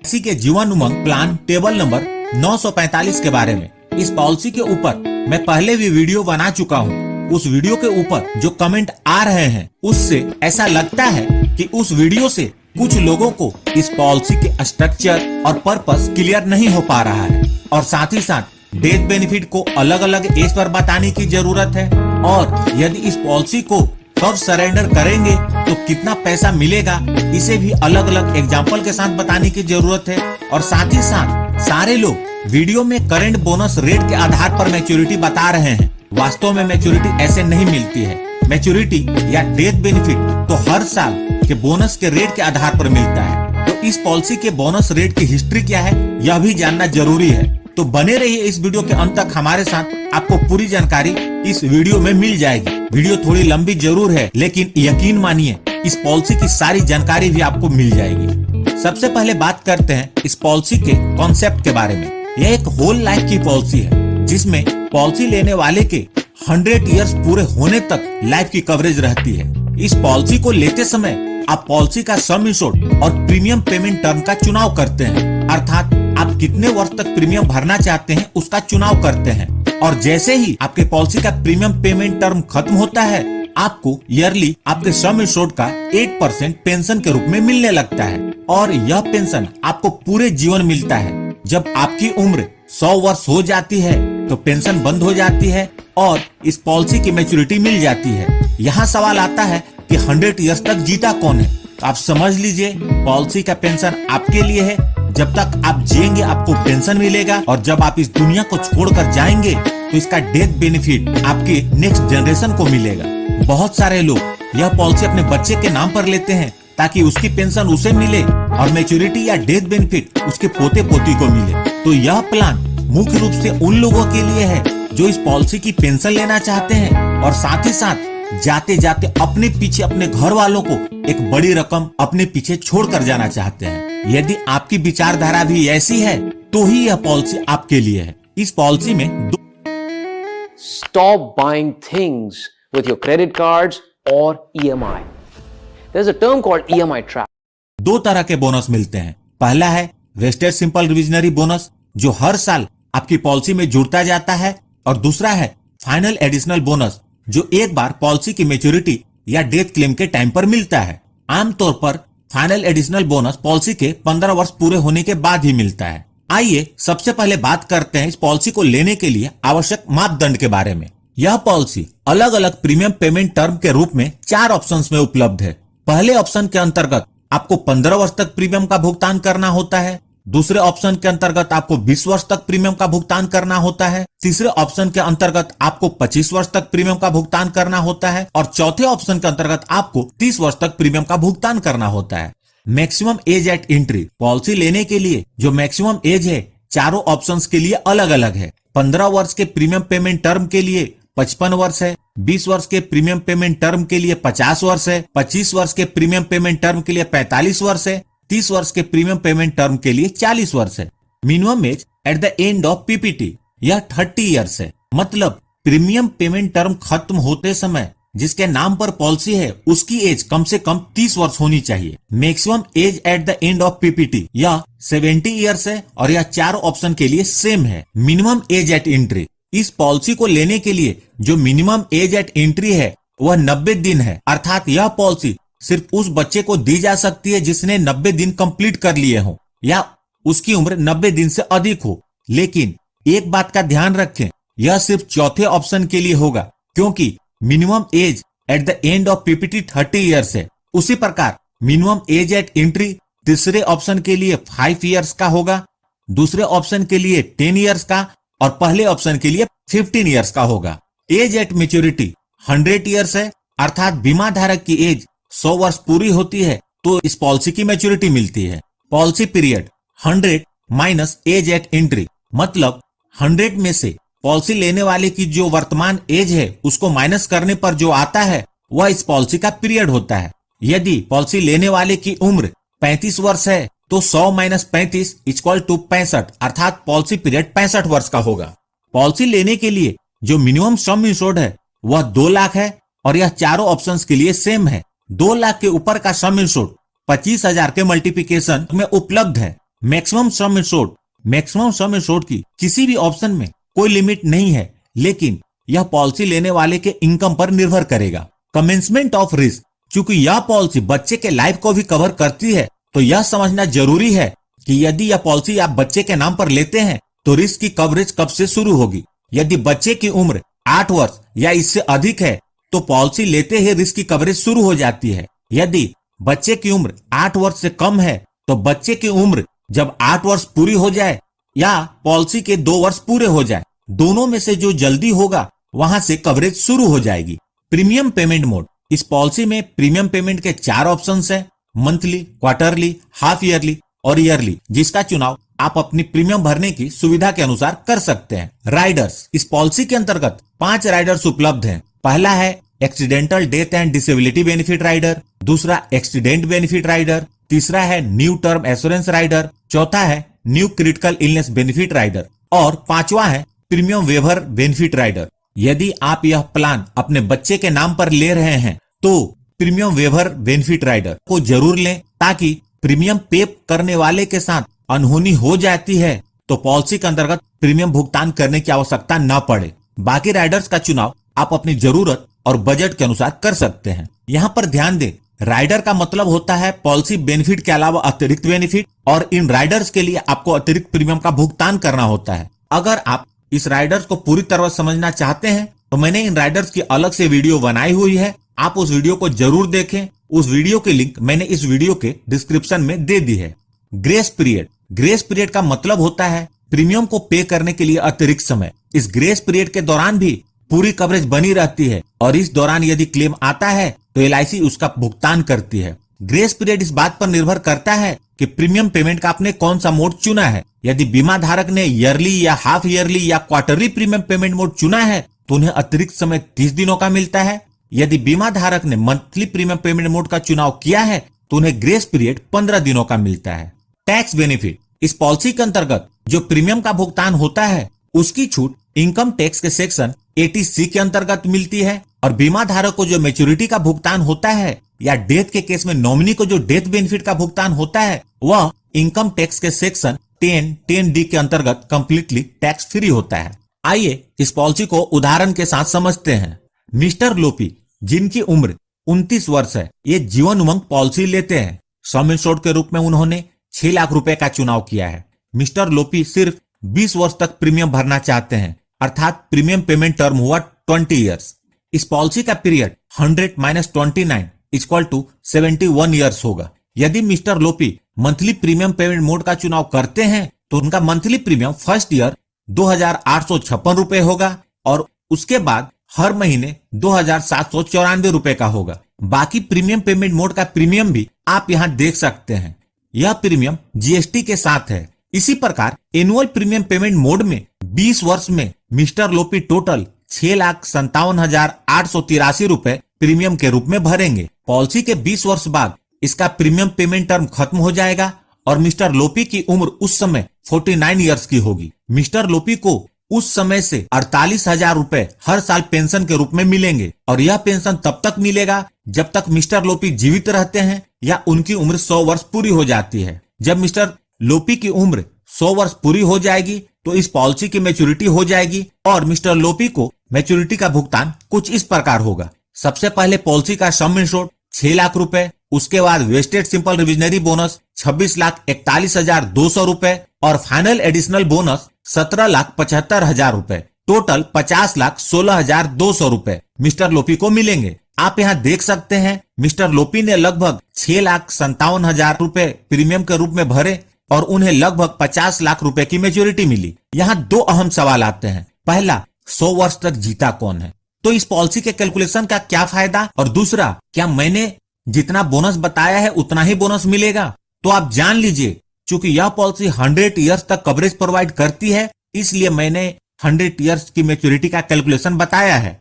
LIC के Jeevan Umang plan table number 945 के बारे में। इस पॉलिसी के ऊपर मैं पहले भी वीडियो बना चुका हूँ। उस वीडियो के ऊपर जो कमेंट आ रहे हैं उससे ऐसा लगता है कि उस वीडियो से कुछ लोगों को इस पॉलिसी के स्ट्रक्चर और पर्पस क्लियर नहीं हो पा रहा है, और साथ ही साथ डेथ बेनिफिट को अलग अलग एज पर बताने की जरूरत है, और यदि इस पॉलिसी को कब सरेंडर करेंगे तो कितना पैसा मिलेगा इसे भी अलग अलग एग्जाम्पल के साथ बताने की जरूरत है। और साथ ही साथ सारे लोग वीडियो में करंट बोनस रेट के आधार पर मैच्योरिटी बता रहे हैं। वास्तव में मैच्योरिटी ऐसे नहीं मिलती है। मैच्योरिटी या डेथ बेनिफिट तो हर साल के बोनस के रेट के आधार पर मिलता है। तो इस पॉलिसी के बोनस रेट की हिस्ट्री क्या है यह भी जानना जरूरी है। तो बने रहिए इस वीडियो के अंत तक हमारे साथ, आपको पूरी जानकारी इस वीडियो में मिल जाएगी। वीडियो थोड़ी लंबी जरूर है, लेकिन यकीन मानिए इस पॉलिसी की सारी जानकारी भी आपको मिल जाएगी। सबसे पहले बात करते हैं इस पॉलिसी के कॉन्सेप्ट के बारे में। यह एक होल लाइफ की पॉलिसी है जिसमें पॉलिसी लेने वाले के 100 इयर्स पूरे होने तक लाइफ की कवरेज रहती है। इस पॉलिसी को लेते समय आप पॉलिसी का सम इंश्योर्ड और प्रीमियम पेमेंट टर्म का चुनाव करते हैं, अर्थात आप कितने वर्ष तक प्रीमियम भरना चाहते हैं उसका चुनाव करते हैं। और जैसे ही आपके पॉलिसी का प्रीमियम पेमेंट टर्म खत्म होता है, आपको ईयरली आपके सम इंश्योर्ड का 8% पेंशन के रूप में मिलने लगता है, और यह पेंशन आपको पूरे जीवन मिलता है। जब आपकी उम्र 100 वर्ष हो जाती है तो पेंशन बंद हो जाती है और इस पॉलिसी की मैच्योरिटी मिल जाती है। यहाँ सवाल आता है कि 100 इयर्स तक जीता कौन है? तो आप समझ लीजिए पॉलिसी का पेंशन आपके लिए है। जब तक आप जिएंगे आपको पेंशन मिलेगा, और जब आप इस दुनिया को छोड़कर जाएंगे तो इसका डेथ बेनिफिट आपके नेक्स्ट जनरेशन को मिलेगा। बहुत सारे लोग यह पॉलिसी अपने बच्चे के नाम पर लेते हैं ताकि उसकी पेंशन उसे मिले और मैच्योरिटी या डेथ बेनिफिट उसके पोते पोती को मिले। तो यह प्लान मुख्य रूप से उन लोगों के लिए है जो इस पॉलिसी की पेंशन लेना चाहते हैं, और साथ ही साथ जाते जाते अपने पीछे अपने घर वालों को एक बड़ी रकम अपने पीछे छोड़कर जाना चाहते हैं। यदि आपकी विचारधारा भी ऐसी है तो ही यह पॉलिसी आपके लिए है। इस पॉलिसी में Stop buying things with your credit cards or EMI. There's a term called EMI trap. 2 तरह के बोनस मिलते हैं। पहला है वेस्टेड सिंपल रिविजनरी बोनस जो हर साल आपकी पॉलिसी में जुड़ता जाता है, और दूसरा है फाइनल एडिशनल बोनस जो एक बार पॉलिसी की मैच्योरिटी या डेथ क्लेम के टाइम पर मिलता है। आमतौर पर फाइनल एडिशनल बोनस पॉलिसी के 15 वर्ष पूरे होने के बाद ही मिलता है। आइए सबसे पहले बात करते हैं इस पॉलिसी को लेने के लिए आवश्यक मापदंड के बारे में। यह पॉलिसी अलग अलग प्रीमियम पेमेंट टर्म के रूप में 4 ऑप्शंस में उपलब्ध है। पहले ऑप्शन के अंतर्गत आपको 15 वर्ष तक प्रीमियम का भुगतान करना होता है। दूसरे ऑप्शन के अंतर्गत आपको 20 वर्ष तक प्रीमियम का भुगतान करना होता है। तीसरे ऑप्शन के अंतर्गत आपको 25 वर्ष तक प्रीमियम का भुगतान करना होता है, और चौथे ऑप्शन के अंतर्गत आपको 30 वर्ष तक प्रीमियम का भुगतान करना होता है। Maximum age at entry policy लेने के लिए जो मैक्सिमम एज है चारों ऑप्शंस के लिए अलग अलग है। 15 वर्ष के प्रीमियम पेमेंट टर्म के लिए 55 वर्ष है, 20 वर्ष के प्रीमियम पेमेंट टर्म के लिए 50 वर्ष है, 25 वर्ष के प्रीमियम पेमेंट टर्म के लिए 45 वर्ष है, 30 वर्ष के प्रीमियम पेमेंट टर्म के लिए 40 वर्ष है। Minimum age at the end of PPT यह 30 इयर्स है। मतलब प्रीमियम पेमेंट टर्म खत्म होते समय जिसके नाम पर पॉलिसी है उसकी एज कम से कम 30 वर्ष होनी चाहिए। Maximum age at the end of PPT यह 70 इयर्स है, और यह चारों ऑप्शन के लिए सेम है। मिनिमम एज एट एंट्री इस पॉलिसी को लेने के लिए जो मिनिमम एज एट एंट्री है वह 90 दिन है, अर्थात यह पॉलिसी सिर्फ उस बच्चे को दी जा सकती है जिसने 90 दिन कंप्लीट कर लिए हो या उसकी उम्र 90 दिन से अधिक हो। लेकिन एक बात का ध्यान रखें, यह सिर्फ चौथे ऑप्शन के लिए होगा, क्योंकि minimum age at the end of PPT 30 years है। उसी प्रकार मिनिमम एज एट एंट्री तीसरे ऑप्शन के लिए 5 इयर्स का होगा, दूसरे ऑप्शन के लिए 10 इयर्स का, और पहले ऑप्शन के लिए 15 इयर्स का होगा। एज एट मैच्योरिटी 100 इयर्स है, अर्थात बीमा धारक की एज 100 वर्ष पूरी होती है तो इस पॉलिसी की मैच्योरिटी मिलती है। Policy period 100 minus age at entry, मतलब 100 में से पॉलिसी लेने वाले की जो वर्तमान एज है उसको माइनस करने पर जो आता है वह इस पॉलिसी का पीरियड होता है। यदि पॉलिसी लेने वाले की उम्र 35 वर्ष है तो 100 माइनस 35 इक्वल टू 65, अर्थात पॉलिसी पीरियड 65 वर्ष का होगा। पॉलिसी लेने के लिए जो मिनिमम सम इंश्योर्ड है वह 2 लाख है, और यह चारों ऑप्शंस के लिए सेम है। 2 लाख के ऊपर का सम इंश्योर्ड 25,000 के मल्टीप्लिकेशन में उपलब्ध है। मैक्सिमम सम इंश्योर्ड की किसी भी ऑप्शन में कोई लिमिट नहीं है, लेकिन यह पॉलिसी लेने वाले के इनकम पर निर्भर करेगा। कमेंसमेंट ऑफ रिस्क, चूंकि यह पॉलिसी बच्चे के लाइफ को भी कवर करती है, तो यह समझना जरूरी है कि यदि यह पॉलिसी आप बच्चे के नाम पर लेते हैं तो रिस्क की कवरेज कब से शुरू होगी। यदि बच्चे की उम्र 8 वर्ष या इससे अधिक है तो पॉलिसी लेते ही रिस्क की कवरेज शुरू हो जाती है। यदि बच्चे की उम्र 8 वर्ष से कम है तो बच्चे की उम्र जब 8 वर्ष पूरी हो जाए या पॉलिसी के 2 वर्ष पूरे हो जाए, दोनों में से जो जल्दी होगा वहां से कवरेज शुरू हो जाएगी। प्रीमियम पेमेंट मोड, इस पॉलिसी में प्रीमियम पेमेंट के 4 ऑप्शंस हैं, मंथली, क्वार्टरली, हाफ ईयरली और ईयरली, जिसका चुनाव आप अपनी प्रीमियम भरने की सुविधा के अनुसार कर सकते हैं। राइडर्स, इस पॉलिसी के अंतर्गत 5 राइडर्स उपलब्ध हैं। पहला है accidental death and disability benefit rider, दूसरा एक्सीडेंट बेनिफिट राइडर, तीसरा है न्यू टर्म एश्योरेंस राइडर, चौथा है new critical illness benefit rider और पांचवा है प्रीमियम वेवर बेनिफिट राइडर। यदि आप यह प्लान अपने बच्चे के नाम पर ले रहे हैं तो प्रीमियम वेवर बेनिफिट राइडर को जरूर लें, ताकि प्रीमियम पे करने वाले के साथ अनहोनी हो जाती है तो पॉलिसी के अंतर्गत प्रीमियम भुगतान करने की आवश्यकता न पड़े। बाकी राइडर्स का चुनाव आप अपनी जरूरत और बजट के अनुसार कर सकते हैं। यहाँ पर ध्यान दें, राइडर का मतलब होता है पॉलिसी बेनिफिट के अलावा अतिरिक्त बेनिफिट, और इन राइडर्स के लिए आपको अतिरिक्त प्रीमियम का भुगतान करना होता है। अगर आप इस राइडर्स को पूरी तरह समझना चाहते हैं तो मैंने इन राइडर्स की अलग से वीडियो बनाई हुई है, आप उस वीडियो को जरूर देखें। उस वीडियो की लिंक मैंने इस वीडियो के डिस्क्रिप्शन में दे दी है। ग्रेस पीरियड का मतलब होता है प्रीमियम को पे करने के लिए अतिरिक्त समय। इस ग्रेस पीरियड के दौरान भी पूरी कवरेज बनी रहती है और इस दौरान यदि क्लेम आता है तो LIC उसका भुगतान करती है। ग्रेस पीरियड इस बात पर निर्भर करता है कि प्रीमियम पेमेंट का आपने कौन सा मोड चुना है। यदि बीमा धारक ने ईयरली या हाफ ईयरली या क्वार्टरली प्रीमियम पेमेंट मोड चुना है तो उन्हें अतिरिक्त समय 30 दिनों का मिलता है। यदि बीमा धारक ने मंथली प्रीमियम पेमेंट मोड का चुनाव किया है तो उन्हें ग्रेस पीरियड 15 दिनों का मिलता है। टैक्स बेनिफिट, इस पॉलिसी के अंतर्गत जो प्रीमियम का भुगतान होता है उसकी छूट इनकम टैक्स के सेक्शन 80C के अंतर्गत मिलती है, और बीमा धारक को जो मैच्योरिटी का भुगतान होता है या डेथ के केस में नॉमिनी को जो डेथ बेनिफिट का भुगतान होता है वह इनकम टैक्स के सेक्शन 10D के अंतर्गत कंप्लीटली टैक्स फ्री होता है। आइए इस पॉलिसी को उदाहरण के साथ समझते हैं। मिस्टर लोपी, जिनकी उम्र 29 वर्ष है, ये जीवन उमंग पॉलिसी लेते हैं। सम इंश्योर्ड के रूप में उन्होंने 6 लाख रुपए का चुनाव किया है। मिस्टर लोपी सिर्फ 20 वर्ष तक प्रीमियम भरना चाहते हैं, अर्थात प्रीमियम पेमेंट टर्म हुआ 20 इयर्स। इस पॉलिसी का पीरियड 100 - 29 = 71 इयर्स होगा। यदि मिस्टर लोपी मंथली प्रीमियम पेमेंट मोड का चुनाव करते हैं तो उनका मंथली प्रीमियम फर्स्ट ईयर 2,856 रुपए होगा और उसके बाद हर महीने 2,794 रुपए का होगा। बाकी प्रीमियम पेमेंट मोड का प्रीमियम भी आप यहाँ देख सकते हैं। यह प्रीमियम GST के साथ है। इसी प्रकार एनुअल प्रीमियम पेमेंट मोड में 20 वर्ष में मिस्टर लोपी टोटल 6,57,883 रुपए प्रीमियम के रूप में भरेंगे। पॉलिसी के 20 वर्ष बाद इसका प्रीमियम पेमेंट टर्म खत्म हो जाएगा और मिस्टर लोपी की उम्र उस समय 49 इयर्स की होगी। मिस्टर लोपी को उस समय से 48,000 रुपए हर साल पेंशन के रूप में मिलेंगे, और यह पेंशन तब तक मिलेगा जब तक मिस्टर लोपी जीवित रहते हैं या उनकी उम्र 100 वर्ष पूरी हो जाती है। जब मिस्टर लोपी की उम्र 100 वर्ष पूरी हो जाएगी तो इस पॉलिसी की मैच्योरिटी हो जाएगी और मिस्टर लोपी को मैच्योरिटी का भुगतान कुछ इस प्रकार होगा। सबसे पहले पॉलिसी का सम इंश्योर्ड 6 लाख रुपए, उसके बाद वेस्टेड सिंपल रिविजनरी बोनस 26,41,200 रुपए और फाइनल एडिशनल बोनस 17,75,000 रुपए, टोटल 50,16,200 रुपए मिस्टर लोपी को मिलेंगे। आप यहाँ देख सकते हैं मिस्टर लोपी ने लगभग 6,57,000 रुपए प्रीमियम के रूप में भरे और उन्हें लगभग 50 लाख रुपए की मैच्योरिटी मिली। यहाँ 2 अहम सवाल आते हैं। पहला, 100 वर्ष तक जीता कौन है, तो इस पॉलिसी के कैलकुलेशन का क्या फायदा, और दूसरा, क्या मैंने जितना बोनस बताया है उतना ही बोनस मिलेगा। तो आप जान लीजिए, चूंकि यह पॉलिसी 100 इयर्स तक कवरेज प्रोवाइड करती है, इसलिए मैंने 100 इयर्स की मैच्योरिटी का कैलकुलेशन बताया है।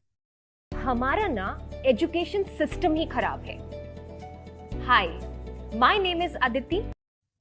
हमारा ना एजुकेशन सिस्टम ही खराब है। हाय, माय नेम इज अदिति।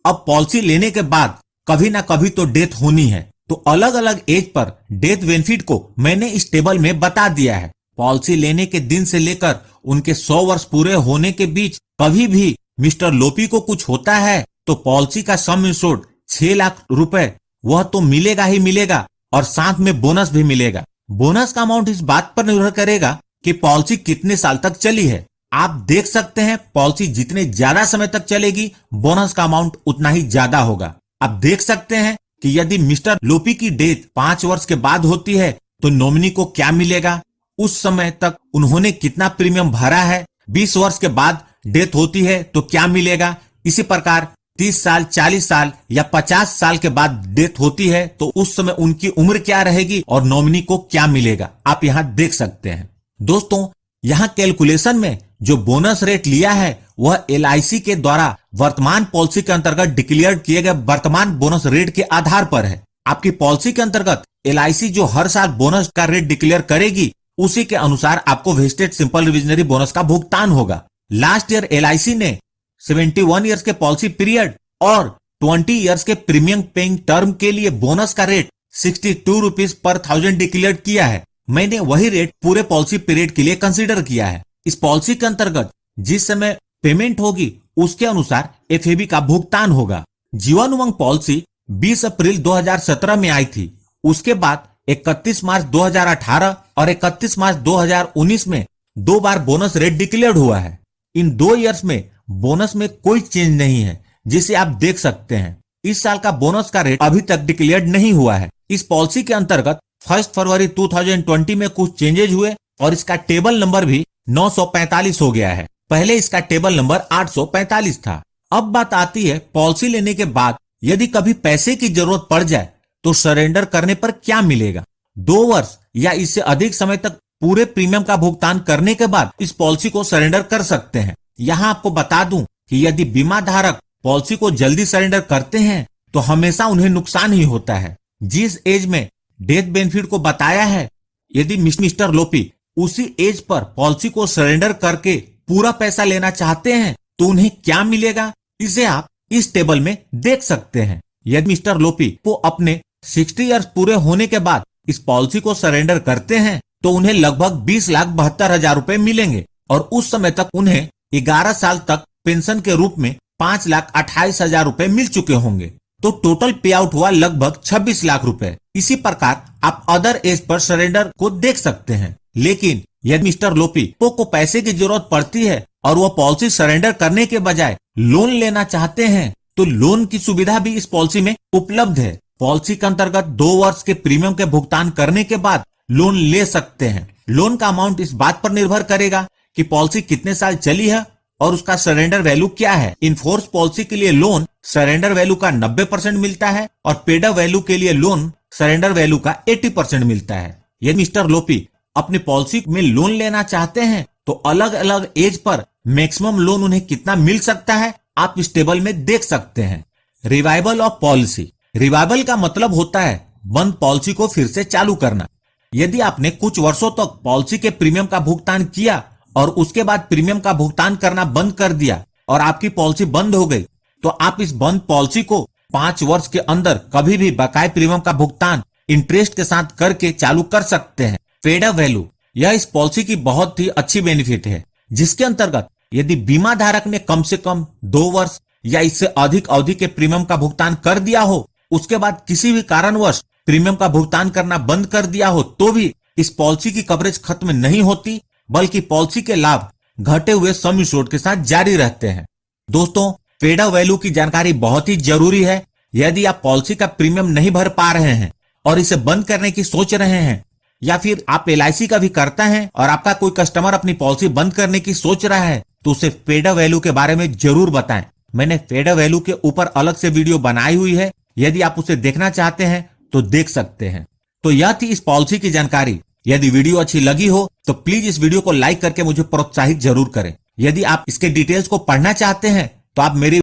अब पॉलिसी लेने के बाद कभी ना कभी तो डेथ होनी है, तो अलग अलग एज पर डेथ बेनिफिट को मैंने इस टेबल में बता दिया है। पॉलिसी लेने के दिन से लेकर उनके 100 वर्ष पूरे होने के बीच कभी भी मिस्टर लोपी को कुछ होता है तो पॉलिसी का सम इंश्योर्ड 6 लाख रुपए वह तो मिलेगा ही मिलेगा और साथ में बोनस भी मिलेगा। बोनस का अमाउंट इस बात पर निर्भर करेगा कि पॉलिसी कितने साल तक चली है। आप देख सकते हैं पॉलिसी जितने ज्यादा समय तक चलेगी बोनस का अमाउंट उतना ही ज्यादा होगा। आप देख सकते हैं कि यदि मिस्टर लोपी की डेथ 5 वर्ष के बाद होती है तो नॉमिनी को क्या मिलेगा, उस समय तक उन्होंने कितना प्रीमियम भरा है, 20 वर्ष के बाद डेथ होती है तो क्या मिलेगा, इसी प्रकार 30 साल, 40 साल या 50 साल के बाद डेथ होती है तो उस समय उनकी उम्र क्या रहेगी और नॉमिनी को क्या मिलेगा, आप यहाँ देख सकते हैं। दोस्तों, यहाँ कैलकुलेशन में जो बोनस रेट लिया है वह LIC के द्वारा वर्तमान पॉलिसी के अंतर्गत डिक्लेयर किए गए वर्तमान बोनस रेट के आधार पर है। आपकी पॉलिसी के अंतर्गत LIC जो हर साल बोनस का रेट डिक्लेयर करेगी उसी के अनुसार आपको वेस्टेड सिंपल रिविजनरी बोनस का भुगतान होगा। लास्ट ईयर LIC ने 71 ईयर्स के पॉलिसी पीरियड और 20 ईयर्स के प्रीमियम पेइंग टर्म के लिए बोनस का रेट 62 रुपीज पर 1000 डिक्लेयर किया है। मैंने वही रेट पूरे पॉलिसी पीरियड के लिए कंसीडर किया है। इस पॉलिसी के अंतर्गत जिस समय पेमेंट होगी उसके अनुसार FAB का भुगतान होगा। जीवन उमंग पॉलिसी 20 अप्रैल 2017 में आई थी। उसके बाद 31 मार्च 2018 और 31 मार्च 2019 में 2 बार बोनस रेट डिक्लेयर्ड हुआ है। इन 2 ईयर्स में बोनस में कोई चेंज नहीं है, जिसे आप देख सकते हैं। इस साल का बोनस का रेट अभी तक डिक्लेयर्ड नहीं हुआ है। इस पॉलिसी के अंतर्गत 1 फरवरी 2020 में कुछ चेंजेज हुए और इसका टेबल नंबर भी 945 हो गया है। पहले इसका टेबल नंबर 845 था। अब बात आती है पॉलिसी लेने के बाद यदि कभी पैसे की जरूरत पड़ जाए तो सरेंडर करने पर क्या मिलेगा। 2 वर्ष या इससे अधिक समय तक पूरे प्रीमियम का भुगतान करने के बाद इस पॉलिसी को सरेंडर कर सकते हैं। यहाँ आपको बता दूं कि यदि बीमा धारक पॉलिसी को जल्दी सरेंडर करते हैं तो हमेशा उन्हें नुकसान ही होता है। जिस एज में डेथ बेनिफिट को बताया है, यदि मिस्टर लोपी उसी एज पर पॉलिसी को सरेंडर करके पूरा पैसा लेना चाहते हैं तो उन्हें क्या मिलेगा, इसे आप इस टेबल में देख सकते हैं। यदि मिस्टर लोपी को अपने 60 ईयर्स पूरे होने के बाद इस पॉलिसी को सरेंडर करते हैं तो उन्हें लगभग 20,72,000 रुपए मिलेंगे और उस समय तक उन्हें 11 साल तक पेंशन के रूप में 5,28,000 रुपए मिल चुके होंगे। तो टोटल पे आउट हुआ लगभग 26 लाख रुपए। इसी प्रकार आप अदर एज पर सरेंडर को देख सकते हैं। लेकिन यदि मिस्टर लोपी को पैसे की जरूरत पड़ती है और वह पॉलिसी सरेंडर करने के बजाय लोन लेना चाहते हैं तो लोन की सुविधा भी इस पॉलिसी में उपलब्ध है। पॉलिसी के अंतर्गत 2 वर्ष के प्रीमियम के भुगतान करने के बाद लोन ले सकते हैं। लोन का अमाउंट इस बात पर निर्भर करेगा कि पॉलिसी कितने साल चली है और उसका सरेंडर वैल्यू क्या है। इनफोर्स पॉलिसी के लिए लोन सरेंडर वैल्यू का 90% मिलता है और पेड अप वैल्यू के लिए लोन सरेंडर वैल्यू का 80% मिलता है। यदि मिस्टर लोपी अपनी पॉलिसी में लोन लेना चाहते हैं तो अलग अलग एज पर मैक्सिमम लोन उन्हें कितना मिल सकता है आप इस टेबल में देख सकते हैं। Revival of policy. रिवाइवल का मतलब होता है बंद पॉलिसी को फिर से चालू करना। यदि आपने कुछ वर्षों तक पॉलिसी के प्रीमियम का भुगतान किया और उसके बाद प्रीमियम का भुगतान करना बंद कर दिया और आपकी पॉलिसी बंद हो गई तो आप इस बंद पॉलिसी को 5 वर्ष के अंदर कभी भी बकाया प्रीमियम का भुगतान इंटरेस्ट के साथ करके चालू कर सकते हैं। पेड अप वैल्यू, यह इस पॉलिसी की बहुत ही अच्छी बेनिफिट है, जिसके अंतर्गत यदि बीमा धारक ने कम से कम 2 वर्ष या इससे अधिक अवधि के प्रीमियम का भुगतान कर दिया हो, उसके बाद किसी भी कारणवश प्रीमियम का भुगतान करना बंद कर दिया हो तो भी इस पॉलिसी की कवरेज खत्म नहीं होती, बल्कि पॉलिसी के लाभ घटे हुए सम एश्योर्ड के साथ जारी रहते हैं। दोस्तों, पेड अप वैल्यू की जानकारी बहुत ही जरूरी है। यदि आप पॉलिसी का प्रीमियम नहीं भर पा रहे हैं और इसे बंद करने की सोच रहे हैं या फिर आप LIC का भी करता है और आपका कोई कस्टमर अपनी पॉलिसी बंद करने की सोच रहा है तो उसे पेड अप वैल्यू के बारे में जरूर बताएं। मैंने पेड अप वैल्यू के ऊपर अलग से वीडियो बनाई हुई है, यदि आप उसे देखना चाहते हैं तो देख सकते हैं। तो यह थी इस पॉलिसी की जानकारी। यदि वीडियो अच्छी लगी हो तो प्लीज इस वीडियो को लाइक करके मुझे प्रोत्साहित जरूर करें। यदि आप इसके डिटेल्स को पढ़ना चाहते हैं तो आप मेरी